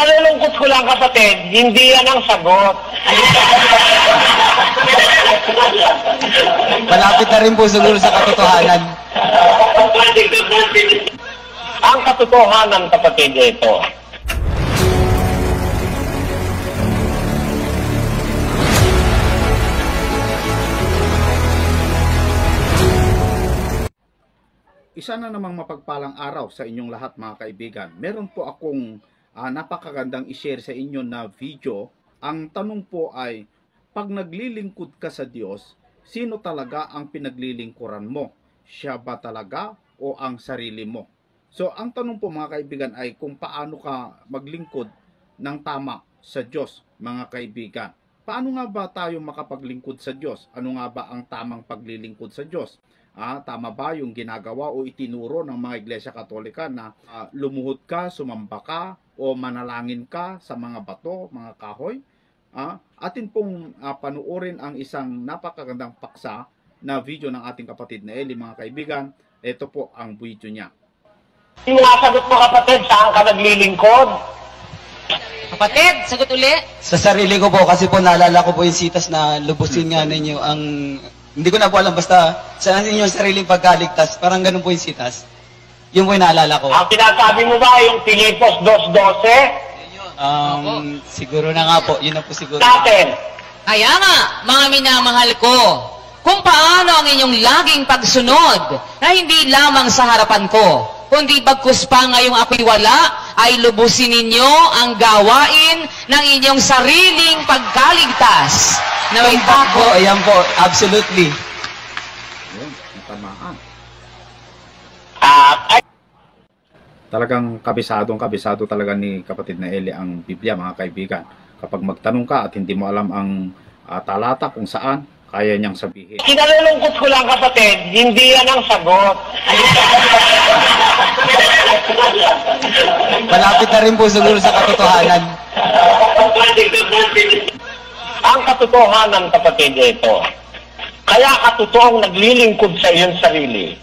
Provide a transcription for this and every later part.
Nalulungkot ko lang, kapatid, hindi yan ang sagot. Malapit na rin po siguro sa katotohanan. Ang katotohanan, kapatid, ito. Isa na namang mapagpalang araw sa inyong lahat, mga kaibigan. Meron po akong napakagandang i-share sa inyo na video. Ang tanong po ay, pag naglilingkod ka sa Diyos, sino talaga ang pinaglilingkuran mo? Siya ba talaga o ang sarili mo? So, ang tanong po, mga kaibigan, ay kung paano ka maglingkod ng tama sa Diyos, mga kaibigan. Paano nga ba tayo makapaglingkod sa Diyos? Ano nga ba ang tamang paglilingkod sa Diyos? Tama ba yung ginagawa o itinuro ng mga Iglesia Katolika na lumuhod ka, sumamba ka, o manalangin ka sa mga bato, mga kahoy? Atin pong panuorin ang isang napakagandang paksa na video ng ating kapatid na Eli, mga kaibigan. Ito po ang video niya. Yung sagot mo, kapatid, saan ka naglilingkod? Kapatid, sagot uli. Sa sarili ko po, kasi po naalala ko po yung sitas na lubusin nga ninyo ang... Hindi ko na po alam, basta sa inyong sariling pagkaligtas, parang ganun po yung sitas. Yun po yung naalala ko. Ang sinasabi mo ba yung Filipos 2:12? Siguro na nga po, yun na po siguro. Natin. Kaya nga, mga minamahal ko, kung paano ang inyong laging pagsunod na hindi lamang sa harapan ko, kundi bagkus pa ngayong ako'y wala, ay lubusin ninyo ang gawain ng inyong sariling pagkaligtas. Na may po, ayan po, absolutely. Yun, natamaan. Ay, Talagang kabisado talaga ni kapatid na Eli ang Biblia, mga kaibigan. Kapag magtanong ka at hindi mo alam ang talata kung saan, kaya niyang sabihin. kinalulungkot ko lang, kapatid, hindi yan ang sagot. Malapit na rin po siguro sa katotohanan. Ang katotohanan, kapatid, ito. Kaya katotoong naglilingkod sa iyong sarili.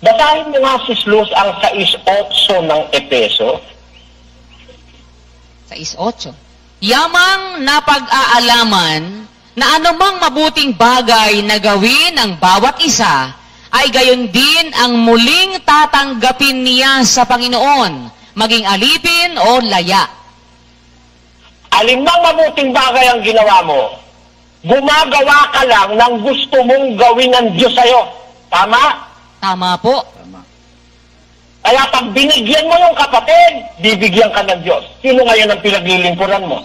Basahin mo nga, Sis Luz, ang 6:8 ng Epeso. 6:8. Yamang napag-aalaman na anumang mabuting bagay na gawin ng bawat isa, ay gayon din ang muling tatanggapin niya sa Panginoon, maging alipin o laya. Alin mang mabuting bagay ang ginawa mo, gumagawa ka lang ng gusto mong gawin ng Diyos sa'yo. Tama? Tama po. Tama. Kaya pag binigyan mo yung kapatid, bibigyan ka ng Diyos. Sino ngayon ang pinaglilingkuran mo?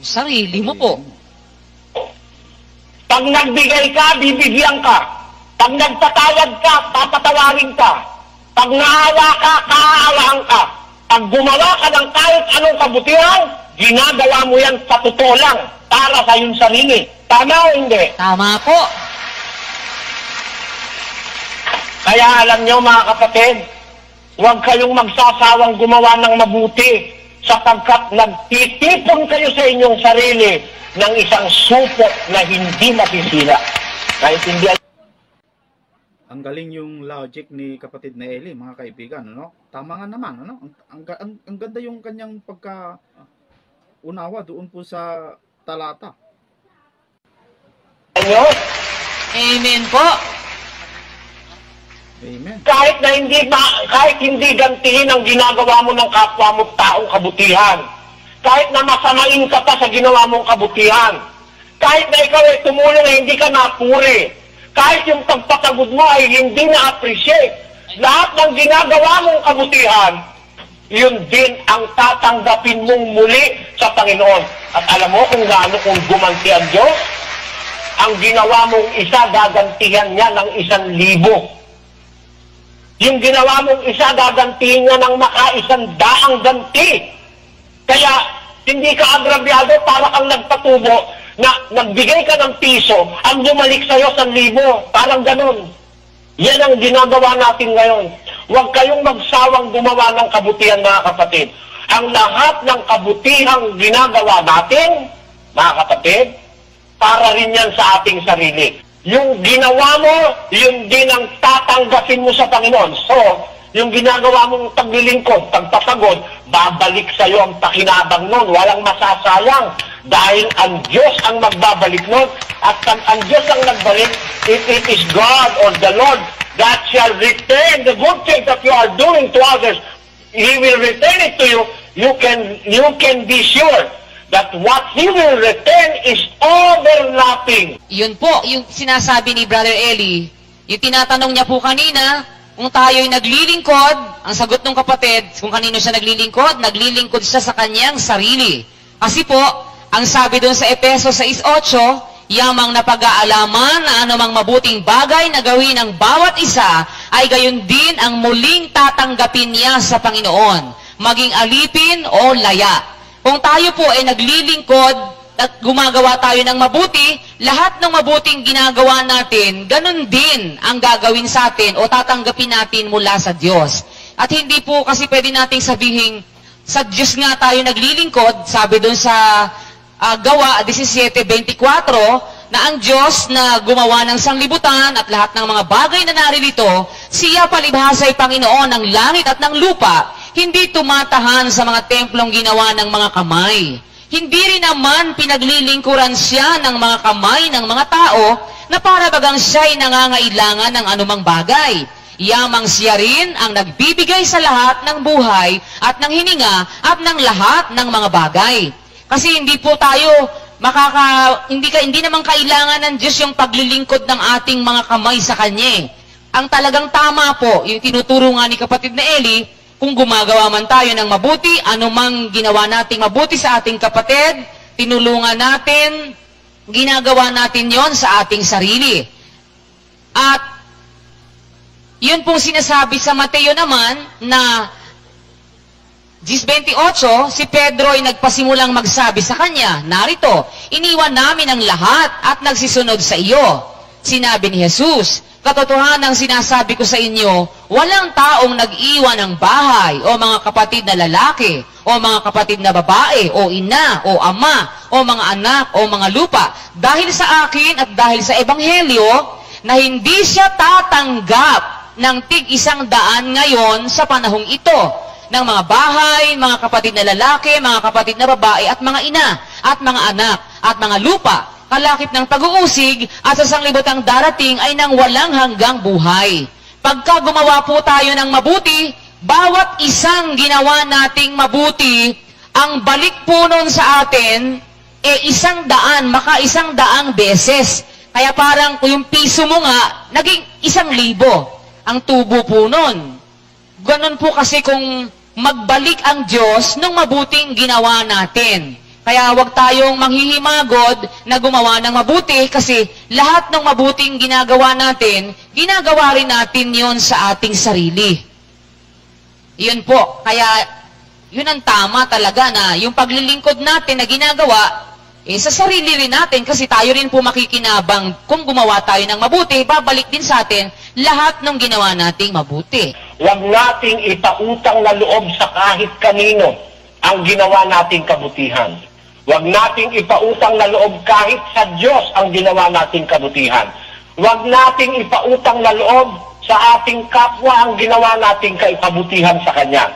Sarili mo po. Pag nagbigay ka, bibigyan ka. Pag nagpatawad ka, papatawarin ka. Pag naawa ka, kaaawaan ka. Pag gumawa ka ng kahit anong kabutihan, ginagawa mo yan sa totoo lang, para sa iyong sarili. Tama o hindi? Tama po. Kaya alam nyo, mga kapatid, huwag kayong magsasawang gumawa ng mabuti sapagkat nagtitipon kayo sa inyong sarili ng isang supot na hindi masisira. Kahit hindi... Ang galing yung logic ni kapatid na Eli, mga kaibigan, ano? Tama nga naman, ano? Ang ganda yung kanyang unawa doon po sa talata. Ano? Amen po. Amen. Kahit hindi gantihin ang ginagawa mo ng kapwa mo taong kabutihan. Kahit na masamain ka pa sa ginawa mong kabutihan. Kahit na ikaw ay tumulong na hindi ka napuri. Kahit yung pagpatagod mo ay hindi na-appreciate. Lahat ng ginagawa mong kabutihan, yun din ang tatanggapin mong muli sa Panginoon. At alam mo kung gaano kung gumanti ang Diyos? Ang ginawa mong isa, gagantihan niya ng 1,000. Yung ginawa mong isa, gagantihan niya ng maka-100 ganti. Kaya, hindi ka agrabyado para kang nagpatubo na nagbigay ka ng piso, ang bumalik sa'yo 1,000. Parang ganun. Yan ang ginagawa natin ngayon. Huwag kayong magsawang gumawa ng kabutihan, mga kapatid. Ang lahat ng kabutihang ginagawa natin, mga kapatid, para rin yan sa ating sarili. Yung ginawa mo, yun din ang tatanggapin mo sa Panginoon. So, yung ginagawa mong paglilingkod, pagpapagod, babalik sa'yo ang pakinabang nun. Walang masasayang. Dahil ang Diyos ang magbabalik nun. At ang Diyos ang nagbalik, if it is God or the Lord that shall return the good things that you are doing to others, He will return it to you. You can be sure that what He will return is overlapping. Yun po, yung sinasabi ni Brother Eli, yung tinatanong niya po kanina, kung tayo'y naglilingkod, ang sagot ng kapatid, kung kanino siya naglilingkod siya sa kanyang sarili. Kasi po, ang sabi doon sa Efeso 6:8, yamang napag-aalaman na anumang mabuting bagay na gawin ng bawat isa, ay gayon din ang muling tatanggapin niya sa Panginoon, maging alipin o laya. Kung tayo po ay naglilingkod, at gumagawa tayo ng mabuti, lahat ng mabuting ginagawa natin, ganun din ang gagawin sa atin o tatanggapin natin mula sa Diyos. At hindi po kasi pwede nating sabihin, sa Diyos nga tayo naglilingkod, sabi dun sa Gawa 17:24, na ang Diyos na gumawa ng sanglibutan at lahat ng mga bagay na naririto, siya palibhasa'y Panginoon ng langit at ng lupa, hindi tumatahan sa mga templong ginawa ng mga kamay. Hindi rin naman pinaglilingkuran siya ng mga kamay ng mga tao na para bagang siya'y nangangailangan ng anumang bagay. Yamang siya rin ang nagbibigay sa lahat ng buhay at ng hininga at ng lahat ng mga bagay. Kasi hindi po tayo hindi naman kailangan ng Diyos yung paglilingkod ng ating mga kamay sa Kanya. Ang talagang tama po, yung tinuturo nga ni kapatid na Eli, kung gumagawa man tayo ng mabuti, anumang ginawa nating mabuti sa ating kapatid, tinulungan natin, ginagawa natin yon sa ating sarili. At yun pong sinasabi sa Mateo naman na 10:28, si Pedro ay nagpasimulang magsabi sa kanya, narito, iniwan namin ang lahat at nagsisunod sa iyo. Sinabi ni Jesus, katotohanan ang sinasabi ko sa inyo, walang taong nag-iwan ng bahay o mga kapatid na lalaki o mga kapatid na babae o ina o ama o mga anak o mga lupa dahil sa akin at dahil sa Ebanghelyo na hindi siya tatanggap ng tig-100 ngayon sa panahong ito ng mga bahay, mga kapatid na lalaki, mga kapatid na babae at mga ina at mga anak at mga lupa, kalakip ng pag-uusig at sa sanglibutang darating ay nang walang hanggang buhay. Pagka gumawa po tayo ng mabuti, bawat isang ginawa nating mabuti, ang balik po nun sa atin, 100, maka 100 beses. Kaya parang yung piso mo nga, naging 1,000 ang tubo po nun. Ganon po kasi kung magbalik ang Diyos ng mabuting ginawa natin. Kaya huwag tayong manghihimagod na gumawa ng mabuti kasi lahat ng mabuting ginagawa natin, ginagawa rin natin yon sa ating sarili. Yun po. Kaya yun ang tama talaga na yung paglilingkod natin na ginagawa, sa sarili rin natin kasi tayo rin po makikinabang kung gumawa tayo ng mabuti, babalik din sa atin lahat ng ginawa nating mabuti. Huwag nating ipautang na loob sa kahit kanino ang ginawa nating kabutihan. Huwag nating ipautang na loob kahit sa Diyos ang ginawa nating kabutihan. Huwag nating ipautang na loob sa ating kapwa ang ginawa nating kaibabutihan sa Kanya.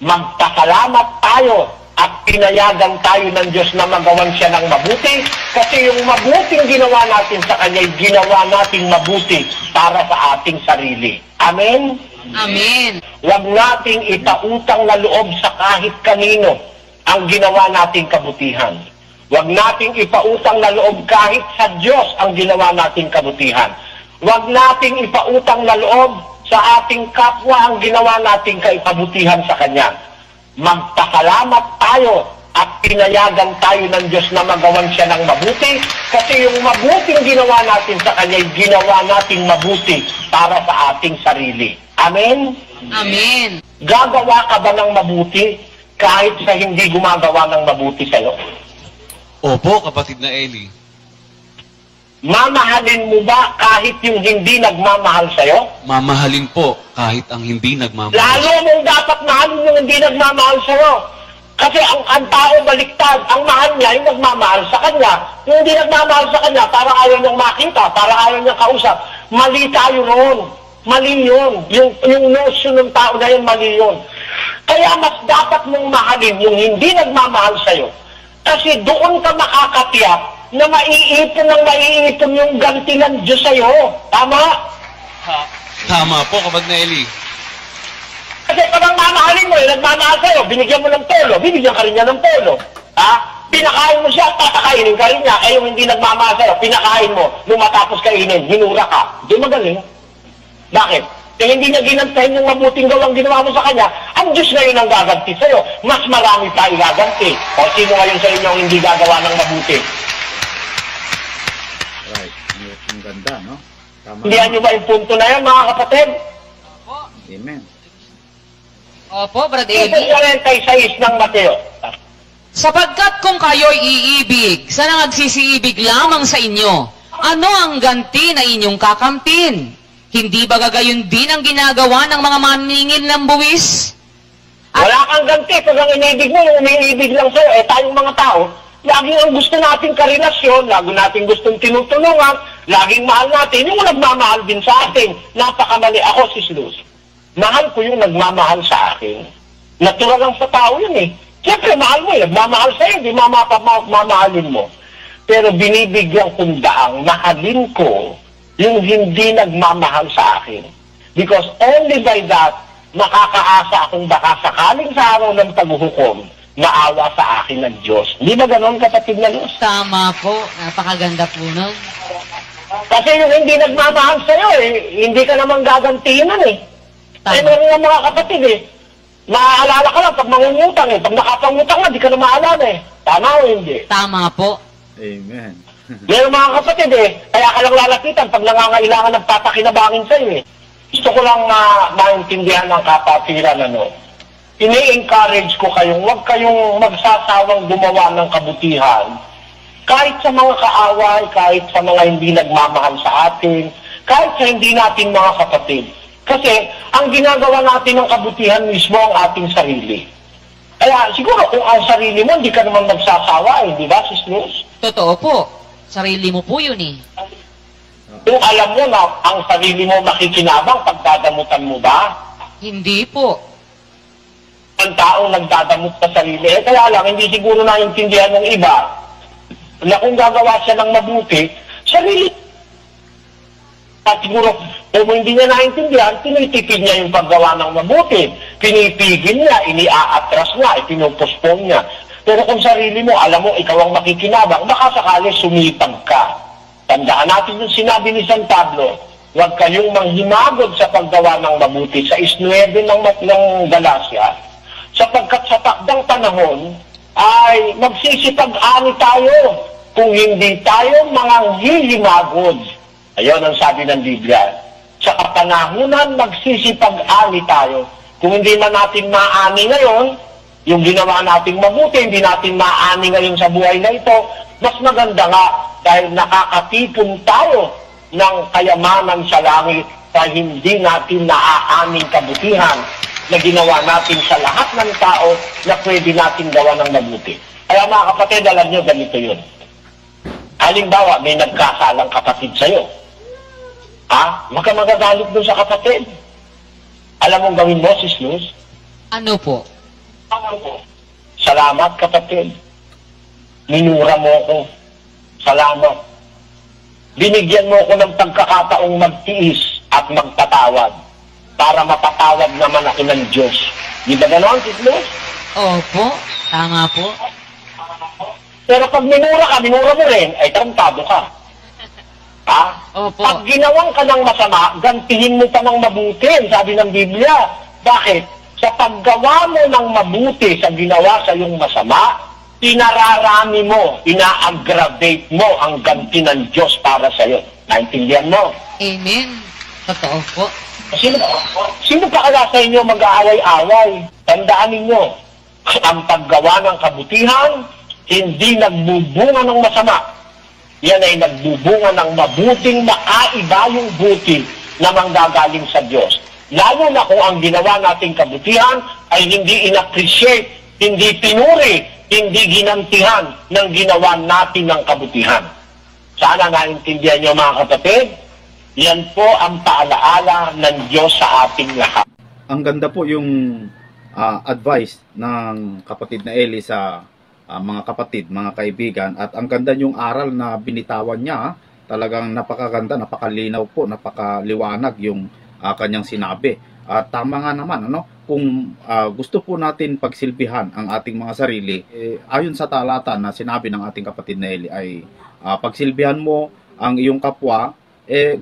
Magpasalamat tayo at pinayagan tayo ng Diyos na magawan siya ng mabuti kasi yung mabuting ginawa natin sa Kanya ay ginawa nating mabuti para sa ating sarili. Amen? Amen. Huwag nating ipautang na loob sa kahit kanino ang ginawa nating kabutihan. Huwag nating ipautang na loob kahit sa Diyos ang ginawa nating kabutihan. Huwag nating ipautang na loob sa ating kapwa ang ginawa nating kaipabutihan sa Kanya. Magpasalamat tayo at pinayagan tayo ng Diyos na magawan siya ng mabuti kasi yung mabuting ginawa natin sa Kanya ay ginawa nating mabuti para sa ating sarili. Amen? Amen. Gagawa ka ba ng mabuti kahit sa hindi gumagawa ng mabuti sa'yo? Opo, kapatid na Eli. Mamahalin mo ba kahit yung hindi nagmamahal sa'yo? Mamahalin po kahit ang hindi nagmamahal. Lalo mong dapat mahalin yung hindi nagmamahal sa'yo. Kasi ang tao baliktad, ang mahal niya yung nagmamahal sa kanya. Yung hindi nagmamahal sa kanya, para ayaw niyang makita, para ayaw niyang kausap. Mali tayo roon. Mali yun. Yung notion ng tao na yun, mali yun. Kaya mas dapat mong mahalin yung hindi nagmamahal sa'yo. Kasi doon ka makakatiyak na maiipon yung ganti ng Diyos sa'yo. Tama? Tama po, kapatid na Eli. Kasi pag ang mamahalin mo, nagmamahal sa'yo, binigyan mo ng polo, bibigyan ka rin niya ng polo. Ha? Pinakain mo siya, tatakainin ka rin niya. Eh yung hindi nagmamahal sa'yo, pinakain mo, nung matapos kainin, hinura ka. Di magaling. Bakit? Eh hindi niya ginantahin yung mabuting gawang ginawa mo sa kanya, ang Diyos ngayon ang gaganti sa'yo. Mas marami pa igaganti. O sino ngayon sa inyo ang hindi gagawa ng mabuti? Right. Ang ganda, no? Tama. Hindihan niyo ba yung punto na yan, mga kapatid? Amen. Opo, Brad Ito Eli. 46 ng Mateo. Sapagkat kung kayo'y iibig, sa nagsisiibig lamang sa inyo, ano ang ganti na inyong kakamtin? Hindi ba gagayon din ang ginagawa ng mga maningil ng buwis? Wala kang ganti pag ang inibig mo, yung umiibig lang sa'yo. Eh tayong mga tao, laging ang gusto nating karelasyon, lagi nating gustong tinutulungan, laging mahal natin, yung nagmamahal din sa atin. Napakamali ako, Sis Luz. Mahal ko yung nagmamahal sa akin. Natural lang sa tao yun eh. Siyempre, mahal mo, nagmamahal sa'yo, hindi mamahalin mo. Pero binibigyan kong daang, mahalin ko yung hindi nagmamahal sa akin. Because only by that, makakaasa akong baka sakaling sa araw ng paghuhukom, maawa sa akin ng Diyos. Hindi ba ganon, kapatid na Diyos? Tama po. Napakaganda po nun. Kasi yung hindi nagmamahal sa'yo, hindi ka naman gagantinan eh. Tama. Eh, meron nga mga kapatid eh. Maaalala ka lang pag mangungutang eh. Pag nakapangutang na, di ka na maalala eh. Tama o hindi? Tama po. Amen. Meron mga kapatid eh. Kaya ka lang lalapitan pag nangangailangan ng papakinabangin sa'yo eh. Gusto ko lang maintindihan ng kapatiran ini-encourage ko kayong huwag kayong magsasawang gumawa ng kabutihan. Kahit sa mga kaaway, kahit sa mga hindi nagmamahal sa atin, kahit sa hindi natin mga kapatid. Kasi ang ginagawa natin ng kabutihan mismo ang ating sarili. Kaya siguro kung ang sarili mo, hindi ka naman magsasawa eh, di ba, Sis Luz? Totoo po. Sarili mo po yun eh. Kung alam mo na ang sarili mo makikinabang, pagdadamutan mo ba? Hindi po. Ang taong nagdadamot sa sarili, eh kaya lang, hindi siguro naiintindihan ng iba na kung gagawa siya ng mabuti, sarili. At siguro, kung hindi niya naintindihan, tinitipid niya yung paggawa ng mabuti. Pinipigil niya, iniaatras niya, ipinupostpone niya. Pero kung sarili mo, alam mo, ikaw ang makikinabang, baka sakali sumipag ka. Tandaan natin yung sinabi ni San Pablo, huwag kayong manghimagod sa paggawa ng mabuti sa 9 ng Galacia, sapagkat sa takdang panahon ay magsisipag-ani tayo kung hindi tayo manghihimagod. Ayun ang sabi ng Biblia. Sa kapanahunan, magsisipag-ani tayo. Kung hindi man natin maani ngayon, yung ginawa nating mabuti, hindi natin maani ngayon sa buhay na ito, mas maganda nga dahil nakakatipon tayo ng kayamanan sa langit sa hindi natin naaaning kabutihan na ginawa natin sa lahat ng tao na pwede natin gawa ng mabuti. Kaya mga kapatid, alam nyo, ganito yun. Halimbawa, may nagkasalang kapatid sa'yo. Maka magagalit doon sa kapatid. Alam mong gawin mo, Sis Luz? Ano po? Salamat, kapatid. Minura mo ko. Salamat. Binigyan mo ko ng pagkakataong magtiis at magpatawad para mapatawad naman ako ng Diyos. Di ba ganon, Sis Luz? Opo. Tama po. Pero pag minura mo rin, ay tarantado ka. Opo. Pag ginawang ka ng masama, gantihin mo pa ng mabuti, sabi ng Biblia. Bakit? Sa paggawa mo ng mabuti sa ginawa sa iyong masama, pinararami mo, ina-aggravate mo ang ganti ng Diyos para sa iyo. Naintindihan mo? Amen. Totoo po. Sino pa kaya sa inyo mag-aaway-away? Tandaan ninyo, ang paggawa ng kabutihan, hindi nagbubunga ng masama. Yan ay nagbubunga ng mabuting makaibayong buti na manggagaling sa Diyos. Lalo na kung ang ginawa nating kabutihan ay hindi in-appreciate, hindi pinuri, hindi ginantihan ng ginawa natin ng kabutihan. Sana naintindihan niyo mga kapatid? Yan po ang paalaala ng Diyos sa ating lahat. Ang ganda po yung advice ng kapatid na Eli sa mga kapatid, mga kaibigan, at ang ganda yung aral na binitawan niya. Talagang napakaganda, napakalinaw po, napakaliwanag yung kanyang sinabi. At tama nga naman, kung gusto po natin pagsilbihan ang ating mga sarili, ayon sa talata na sinabi ng ating kapatid na Eli ay pagsilbihan mo ang iyong kapwa,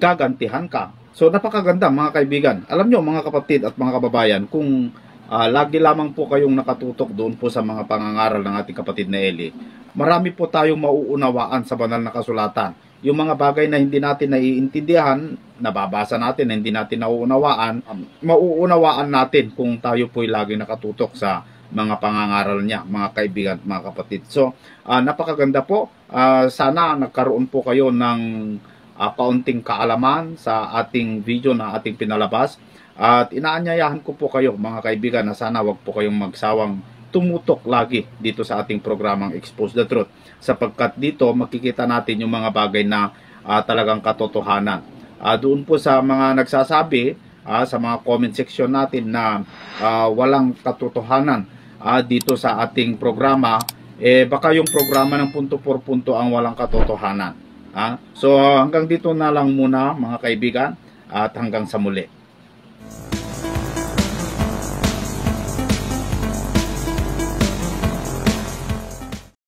gagantihan ka. So napakaganda mga kaibigan. Alam nyo mga kapatid at mga kababayan, kung lagi lamang po kayong nakatutok doon po sa mga pangangaral ng ating kapatid na Eli, marami po tayong mauunawaan sa banal na kasulatan. Yung mga bagay na hindi natin naiintindihan, nababasa natin na hindi natin nauunawaan, mauunawaan natin kung tayo po'y lagi nakatutok sa mga pangangaral niya, mga kaibigan at mga kapatid. So, napakaganda po. Sana nagkaroon po kayo ng kaunting kaalaman sa ating video na ating pinalabas. At inaanyayahan ko po kayo mga kaibigan na sana wag po kayong magsawang tumutok lagi dito sa ating programang Expose the Truth, sapagkat dito makikita natin yung mga bagay na talagang katotohanan. Doon po sa mga nagsasabi sa mga comment section natin na walang katotohanan dito sa ating programa, baka yung programa ng punto por punto ang walang katotohanan. So hanggang dito na lang muna mga kaibigan, at hanggang sa muli.